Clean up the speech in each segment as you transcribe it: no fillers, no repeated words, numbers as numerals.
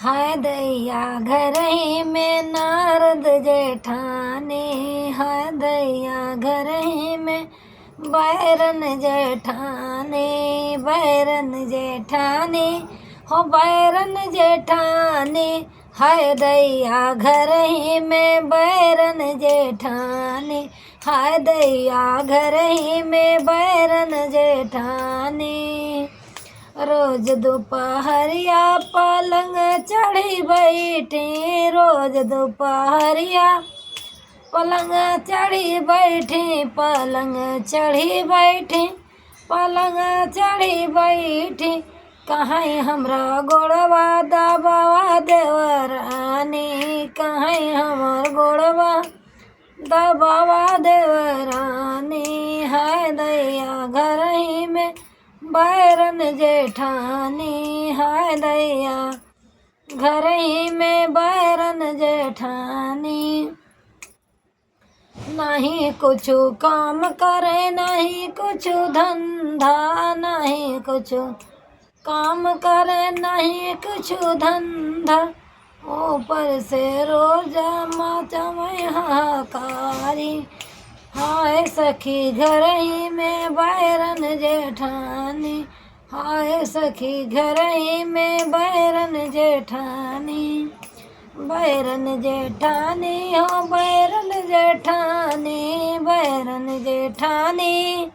हाय दैया घर ही में नारद जेठानी, हाय दैया घर ही में बैरन जेठानी, बैरन जेठानी हो बैरन जेठानी, हाय दैया घर ही में बैरन जेठानी, हाय दैया घर ही में बैरन जेठानी। रोज दोपहरिया पलंग चढ़ी बैठी, रोज दोपहरिया पलंग चढ़ी बैठी, पलंग चढ़ी बैठी, पलंग चढ़ी बैठी, कहीं हमरा गोड़वा दबावा देवरानी, कहीं हमर गोड़वा दबावा देवरानी, हाय दैया घर ही में बैरन जेठानी, हाय दैया घर ही में बैरन जेठानी। नहीं कुछ काम करे नहीं कुछ धंधा, नहीं कुछ काम करे नहीं कुछ धंधा, ऊपर से रोज मचमै हाहाकारी, हाय सखी घर ही में बैरन जेठानी, हाय सखी घर ही में बैरन जेठानी, बैरन जेठानी हो बैरन जेठानी, बैरन जेठानी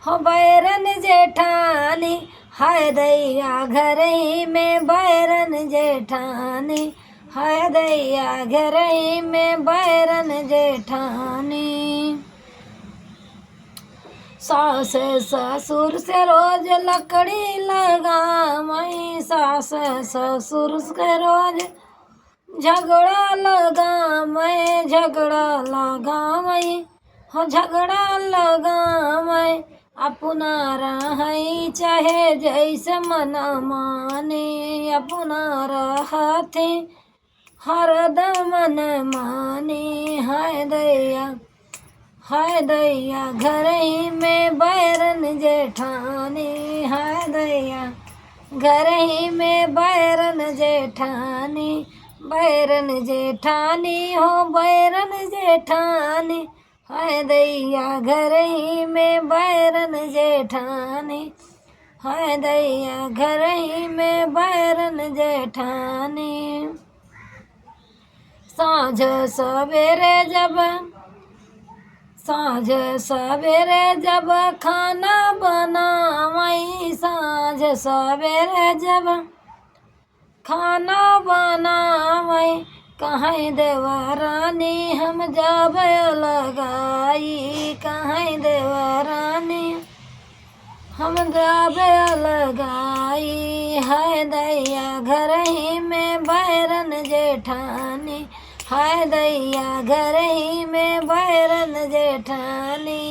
हो बैरन जेठानी, हाय दैया घर ही में बैरन जेठानी, हाय दैया घर ही में बैरन जेठानी। सास ससुर से रोज लकड़ी लगावई, सास ससुर से रोज झगड़ा लगावई, झगड़ा लगावई हो झगड़ा लगावई, अपना रहई चाहे जैसे मन माने, अपना रहते हरदम मन माने, हाय दैया हाय दैया घर ही में बैरन जेठानी, हाय दैया घर ही में बैरन जेठानी, बैरन जेठानी हो बैरन जेठानी, हाय दैया घर ही में बैरन जेठानी, हाय दैया घर ही में बैरन जेठानी। साँझ सवेरे जब साँझ सवेरे जब खाना बनावई, साँझ सवेरे जब खाना बनावई, कहीं देवरानी हम जाबे लगाई, कहीं देवरानी हम जाबे लगाई, हाय दैया घर ही में बैरन जेठानी, हाय दैया घर ही में बैरन जेठानी।